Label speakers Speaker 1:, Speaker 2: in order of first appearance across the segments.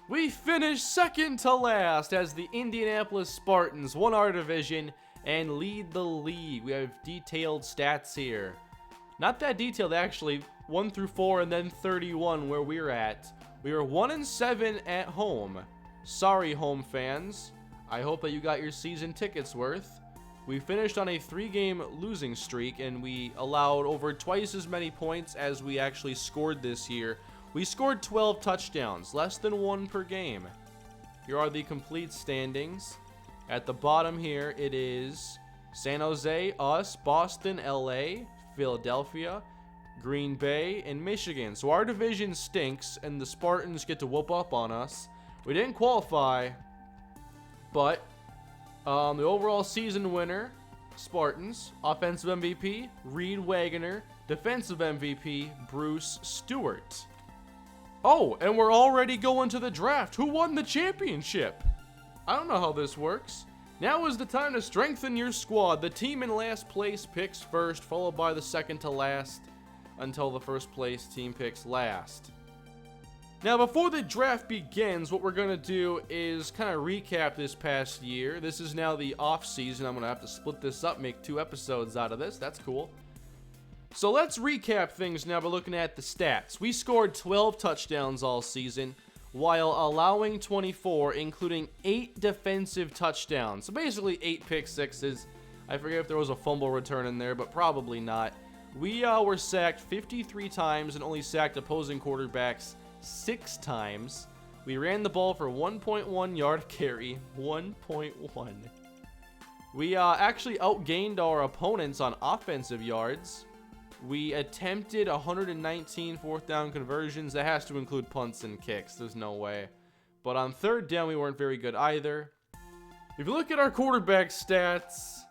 Speaker 1: We finished second to last as the Indianapolis Spartans won our division and lead the league. We have detailed stats here. Not that detailed actually, 1 through 4 and then 31 where we're at. We are 1-7 at home. Sorry home fans, I hope that you got your season tickets worth. We finished on a 3-game losing streak and we allowed over twice as many points as we actually scored this year. We scored 12 touchdowns, less than 1 per game. Here are the complete standings. At the bottom here, it is San Jose, us, Boston, LA, Philadelphia, Green Bay, and Michigan. So our division stinks, and the Spartans get to whoop up on us. We didn't qualify, but the overall season winner, Spartans. Offensive MVP, Reed Wagoner. Defensive MVP, Bruce Stewart. Oh, and we're already going to the draft. Who won the championship? I don't know how this works. Now is the time to strengthen your squad. The team in last place picks first, followed by the second to last, until the first place team picks last. Now, before the draft begins, what we're going to do is kind of recap this past year. This is now the off season. I'm going to have to split this up, make 2 episodes out of this. That's cool. So let's recap things now by looking at the stats. We scored 12 touchdowns all season, while allowing 24, including 8 defensive touchdowns. So basically 8 pick sixes. I forget if there was a fumble return in there, but probably not. We were sacked 53 times and only sacked opposing quarterbacks 6 times. We ran the ball for 1.1 yard carry. 1.1. We actually outgained our opponents on offensive yards. We attempted 119 fourth down conversions. That has to include punts and kicks. There's no way. But on third down, we weren't very good either. If you look at our quarterback stats,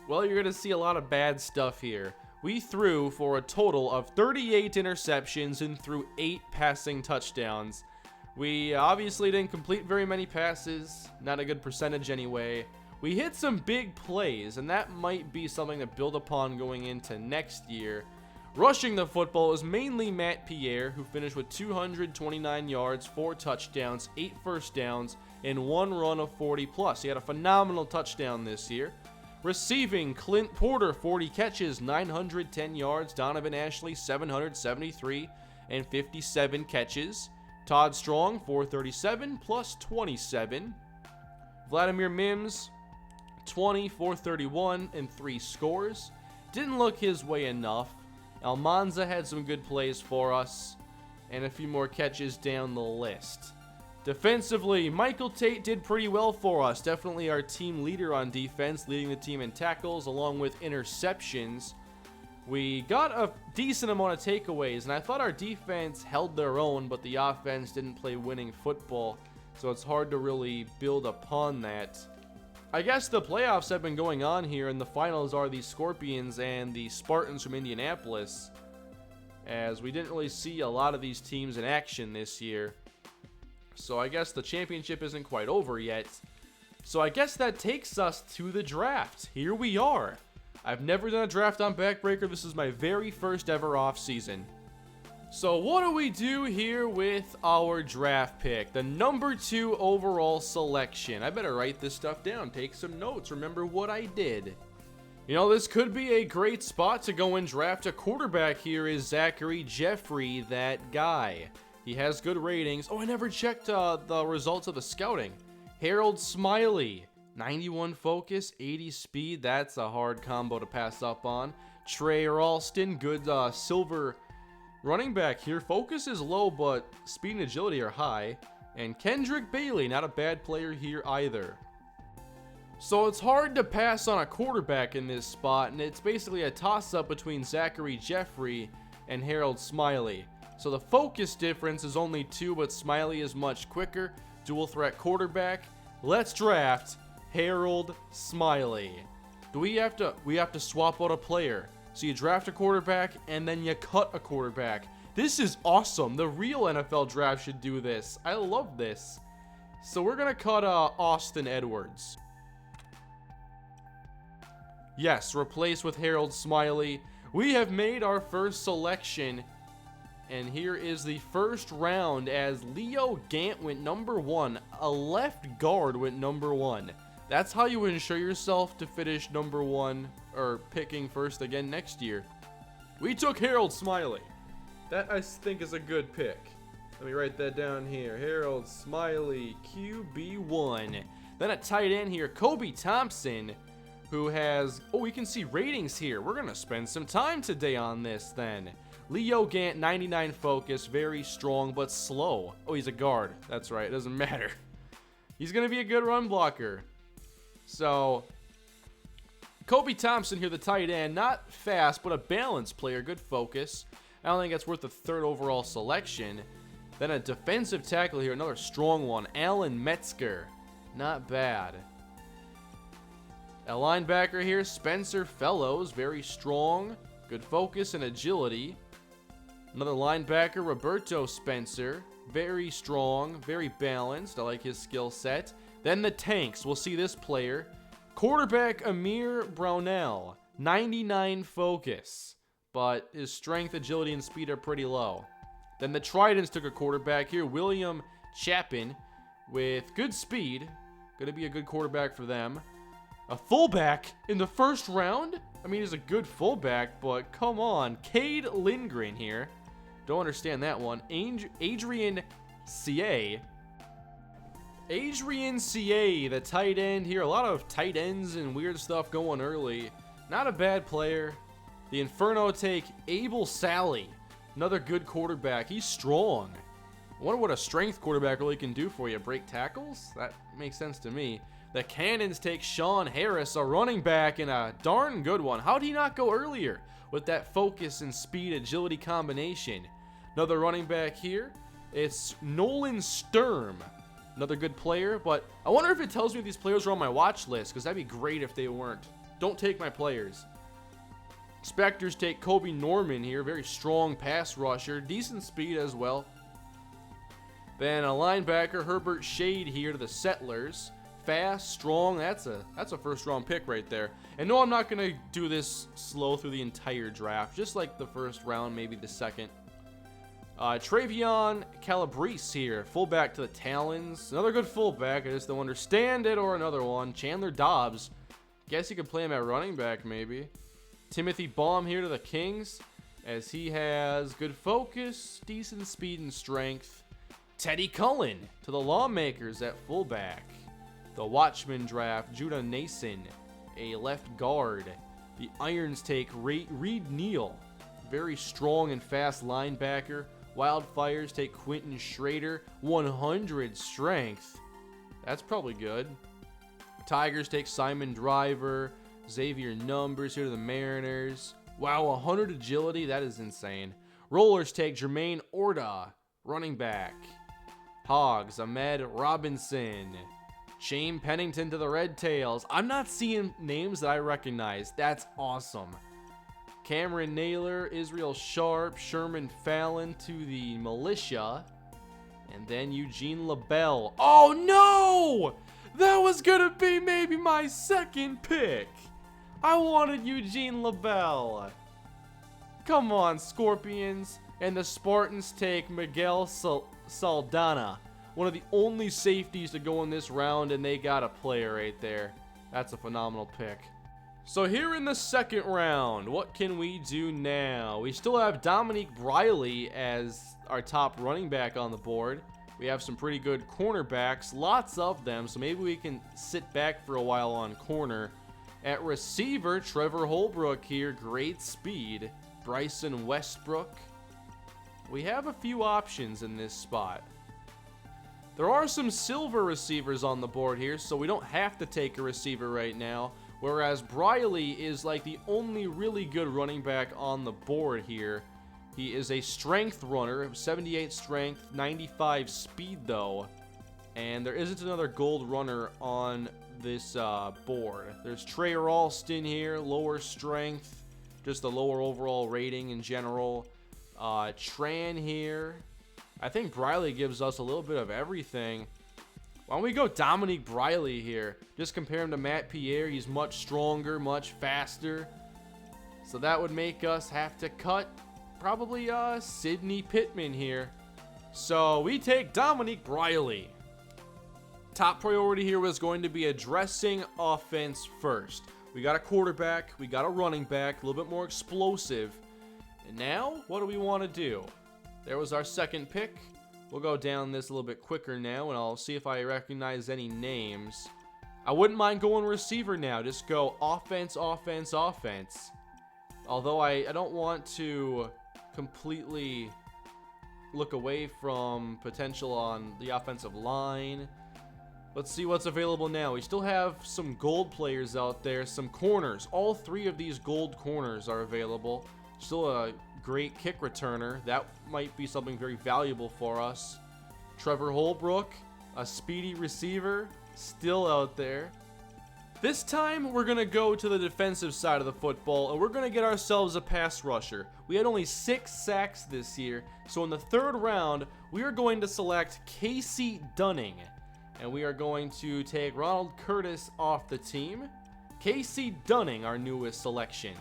Speaker 1: well, you're going to see a lot of bad stuff here. We threw for a total of 38 interceptions and threw 8 passing touchdowns. We obviously didn't complete very many passes. Not a good percentage anyway. We hit some big plays, and that might be something to build upon going into next year. Rushing the football is mainly Matt Pierre, who finished with 229 yards, 4 touchdowns, 8 first downs, and 1 run of 40+. He had a phenomenal touchdown this year. Receiving, Clint Porter, 40 catches, 910 yards. Donovan Ashley, 773 and 57 catches. Todd Strong, 437 plus 27. Vladimir Mims, 20, 431, and 3 scores. Didn't look his way enough. Almanza had some good plays for us, and a few more catches down the list. Defensively, Michael Tate did pretty well for us. Definitely our team leader on defense, leading the team in tackles along with interceptions. We got a decent amount of takeaways, and I thought our defense held their own, but the offense didn't play winning football, so it's hard to really build upon that. I guess the playoffs have been going on here, and the finals are the Scorpions and the Spartans from Indianapolis, as we didn't really see a lot of these teams in action this year. So I guess the championship isn't quite over yet. So I guess that takes us to the draft. Here we are. I've never done a draft on Backbreaker. This is my very first ever off season. So what do we do here with our draft pick? The number 2 overall selection. I better write this stuff down, take some notes, remember what I did. You know, this could be a great spot to go and draft a quarterback. Here is Zachary Jeffrey, that guy. He has good ratings. Oh, I never checked the results of the scouting. Harold Smiley, 91 focus, 80 speed. That's a hard combo to pass up on. Trey Ralston, good silver running back here. Focus is low, but speed and agility are high. And Kendrick Bailey, not a bad player here either. So it's hard to pass on a quarterback in this spot, and it's basically a toss-up between Zachary Jeffrey and Harold Smiley. So the focus difference is only 2, but Smiley is much quicker. Dual threat quarterback. Let's draft Harold Smiley. We have to swap out a player. So you draft a quarterback and then you cut a quarterback. This is awesome. The real NFL draft should do this. I love this. So we're gonna cut Austin Edwards. Yes, replace with Harold Smiley. We have made our first selection. And here is the first round as Leo Gant went number 1. A left guard went number 1. That's how you ensure yourself to finish number 1 or picking first again next year. We took Harold Smiley. That I think is a good pick. Let me write that down here. Harold Smiley, QB1. Then at tight end here, Kobe Thompson, who has, oh, we can see ratings here. We're going to spend some time today on this then. Leo Gant, 99 focus, very strong but slow. Oh, he's a guard. That's right, it doesn't matter. He's going to be a good run blocker. So, Kobe Thompson here, the tight end, not fast, but a balanced player, good focus. I don't think that's worth the 3rd overall selection. Then a defensive tackle here, another strong one, Alan Metzger, not bad. A linebacker here, Spencer Fellows, very strong, good focus and agility. Another linebacker, Roberto Spencer, very strong, very balanced. I like his skill set. Then the tanks, we'll see this player. Quarterback Amir Brownell, 99 focus, but his strength, agility, and speed are pretty low. Then the Tridents took a quarterback here, William Chapin, with good speed. Going to be a good quarterback for them. A fullback in the first round? I mean, he's a good fullback, but come on. Cade Lindgren here. Don't understand that one. Adrian CA. Adrian CA, the tight end here. A lot of tight ends and weird stuff going early. Not a bad player. The Inferno take Abel Sally. Another good quarterback. He's strong. I wonder what a strength quarterback really can do for you. Break tackles? That makes sense to me. The Cannons take Sean Harris, a running back, and a darn good one. How did he not go earlier with that focus and speed agility combination? Another running back here. It's Nolan Sturm. Another good player, but I wonder if it tells me these players are on my watch list, because that'd be great if they weren't. Don't take my players. Spectres take Kobe Norman here, very strong pass rusher, decent speed as well. Then a linebacker, Herbert Shade here to the Settlers. Fast, strong, that's a first round pick right there. And no, I'm not going to do this slow through the entire draft, just like the first round, maybe the second. Travion Calabrese here, fullback to the Talons. Another good fullback, I just don't understand it. Or another one, Chandler Dobbs. Guess you could play him at running back maybe. Timothy Baum here to the Kings, as he has good focus, decent speed and strength. Teddy Cullen to the Lawmakers at fullback. The Watchmen draft Judah Nason, a left guard. The Irons take Reed Neal, very strong and fast linebacker. Wildfires take Quentin Schrader, 100 strength. That's probably good. Tigers take Simon Driver. Xavier Numbers here to the Mariners. Wow, 100 agility, that is insane. Rollers take Jermaine Orda, running back. Hogs, Ahmed Robinson. Shane Pennington to the Red Tails. I'm not seeing names that I recognize. That's awesome. Cameron Naylor, Israel Sharp, Sherman Fallon to the Militia. And then Eugene LaBelle. Oh no! That was gonna be maybe my second pick. I wanted Eugene LaBelle. Come on, Scorpions. And the Spartans take Miguel Saldana. One of the only safeties to go in this round, and they got a player right there. That's a phenomenal pick. So here in the second round, what can we do now? We still have Dominique Briley as our top running back on the board. We have some pretty good cornerbacks, lots of them, so maybe we can sit back for a while on corner. At receiver, Trevor Holbrook here, great speed. Bryson Westbrook. We have a few options in this spot. There are some silver receivers on the board here, so we don't have to take a receiver right now. Whereas Briley is like the only really good running back on the board here. He is a strength runner, 78 strength, 95 speed though. And there isn't another gold runner on this board. There's Trey Ralston here, lower strength, just a lower overall rating in general. Tran here. I think Briley gives us a little bit of everything. Why don't we go Dominique Briley here? Just compare him to Matt Pierre. He's much stronger, much faster. So that would make us have to cut probably Sidney Pittman here. So we take Dominique Briley. Top priority here was going to be addressing offense first. We got a quarterback, we got a running back, a little bit more explosive. And now, what do we want to do? There was our second pick. We'll go down this a little bit quicker now, and I'll see if I recognize any names. I wouldn't mind going receiver now. Just go offense, offense, offense. Although I don't want to completely look away from potential on the offensive line. Let's see what's available now. We still have some gold players out there, some corners. All three of these gold corners are available. Still a great kick returner. That might be something very valuable for us. Trevor Holbrook, a speedy receiver, still out there. This time, we're going to go to the defensive side of the football, and we're going to get ourselves a pass rusher. We had only 6 sacks this year, so in the 3rd round, we are going to select Casey Dunning. And we are going to take Ronald Curtis off the team. Casey Dunning, our newest selection.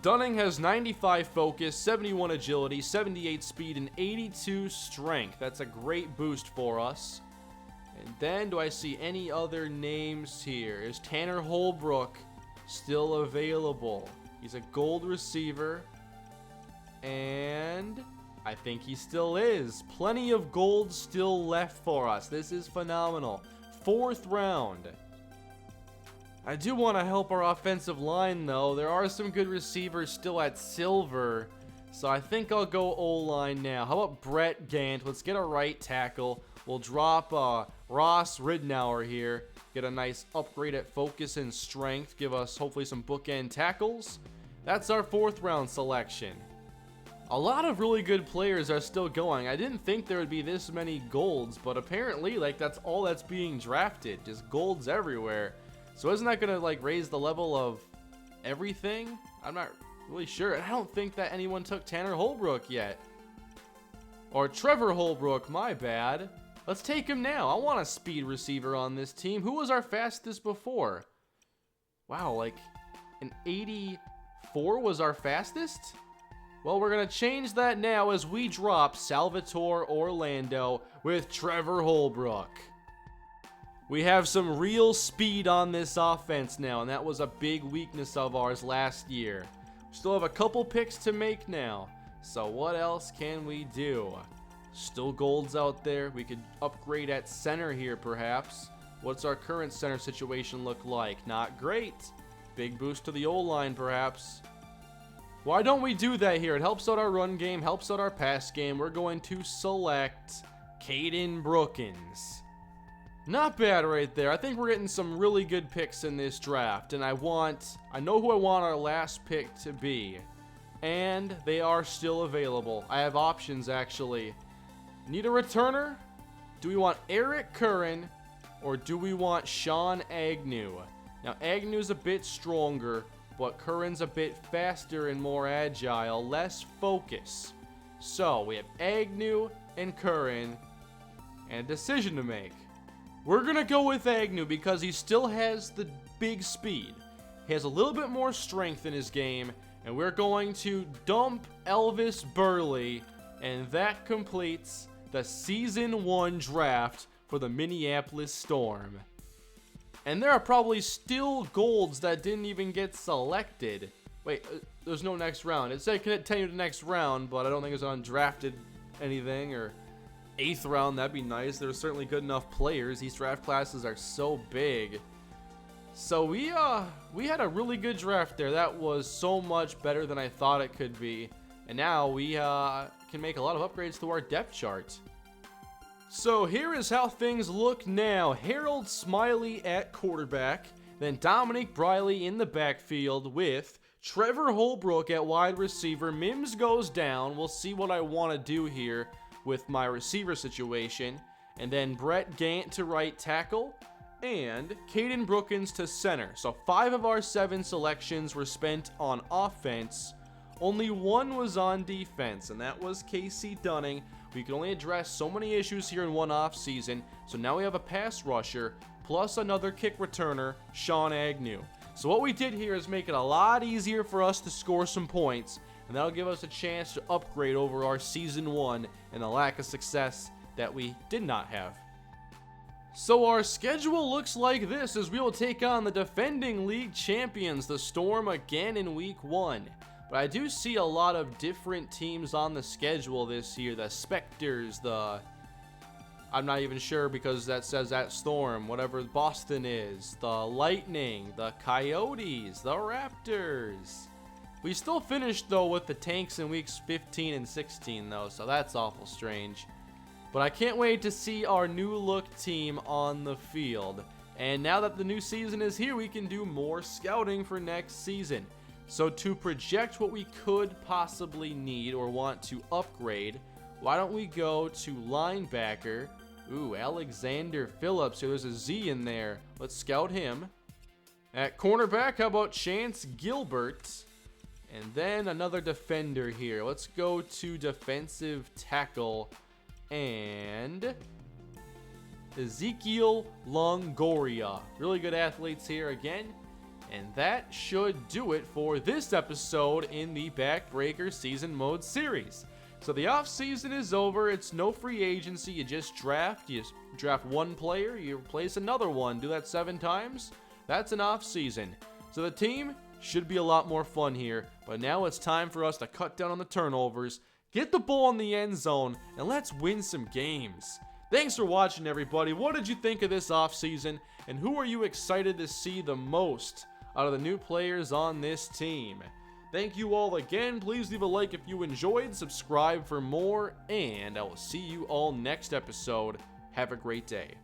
Speaker 1: Dunning has 95 focus, 71 agility, 78 speed, and 82 strength. That's a great boost for us. And then, do I see any other names here? Is Tanner Holbrook still available? He's a gold receiver. And I think he still is. Plenty of gold still left for us. This is phenomenal. 4th round. I do want to help our offensive line, though. There are some good receivers still at silver. So I think I'll go O-line now. How about Brett Gant? Let's get a right tackle. We'll drop Ross Ridnour here. Get a nice upgrade at focus and strength. Give us hopefully some bookend tackles. That's our 4th round selection. A lot of really good players are still going. I didn't think there would be this many golds, but apparently, like, that's all that's being drafted. Just golds everywhere. So isn't that gonna, like, raise the level of everything? I'm not really sure. I don't think that anyone took Tanner Holbrook yet. Or Trevor Holbrook, my bad. Let's take him now. I want a speed receiver on this team. Who was our fastest before? Wow, like an 84 was our fastest? Well, we're going to change that now as we drop Salvatore Orlando with Trevor Holbrook. We have some real speed on this offense now, and that was a big weakness of ours last year. We still have a couple picks to make now. So what else can we do? Still golds out there. We could upgrade at center here, perhaps. What's our current center situation look like? Not great. Big boost to the O-line, perhaps. Why don't we do that here? It helps out our run game, helps out our pass game. We're going to select Caden Brookins. Not bad right there. I think we're getting some really good picks in this draft. And I know who I want our last pick to be. And they are still available. I have options, actually. Need a returner? Do we want Eric Curran or do we want Sean Agnew? Now, Agnew's a bit stronger, but Curran's a bit faster and more agile, less focus. So, we have Agnew and Curran and a decision to make. We're going to go with Agnew because he still has the big speed. He has a little bit more strength in his game, and we're going to dump Elvis Burley, and that completes the Season 1 draft for the Minneapolis Storm. And there are probably still golds that didn't even get selected. Wait, there's no next round. It said continue to next round, but I don't think it's undrafted anything, or 8th round, that'd be nice. There's certainly good enough players. These draft classes are so big. So we had a really good draft there. That was so much better than I thought it could be. And now we can make a lot of upgrades to our depth chart. So here is how things look now. Harold Smiley at quarterback. Then Dominique Briley in the backfield with Trevor Holbrook at wide receiver. Mims goes down. We'll see what I want to do here with my receiver situation. And then Brett Gant to right tackle. And Caden Brookins to center. So 5 of our 7 selections were spent on offense. Only 1 was on defense, and that was Casey Dunning. We could only address so many issues here in one offseason, so now we have a pass rusher, plus another kick returner, Sean Agnew. So what we did here is make it a lot easier for us to score some points, and that'll give us a chance to upgrade over our Season 1 and the lack of success that we did not have. So our schedule looks like this as we will take on the defending league champions, the Storm, again in Week 1. But I do see a lot of different teams on the schedule this year. The Spectres, I'm not even sure because that says at Storm, whatever Boston is, the Lightning, the Coyotes, the Raptors. We still finished though with the Tanks in weeks 15 and 16 though, so that's awful strange. But I can't wait to see our new look team on the field. And now that the new season is here, we can do more scouting for next season. So to project what we could possibly need or want to upgrade, why don't we go to linebacker? Ooh, Alexander Phillips. So there's a Z in there. Let's scout him. At cornerback, how about Chance Gilbert? And then another defender here. Let's go to defensive tackle. And Ezekiel Longoria. Really good athletes here again. And that should do it for this episode in the Backbreaker Season Mode series. So the off season is over. It's no free agency. You just draft. You draft one player, you replace another one. Do that 7 times. That's an off season. So the team should be a lot more fun here. But now it's time for us to cut down on the turnovers, get the ball in the end zone, and let's win some games. Thanks for watching, everybody. What did you think of this offseason, and who are you excited to see the most out of the new players on this team? Thank you all again. Please leave a like if you enjoyed, subscribe for more, and I will see you all next episode. Have a great day.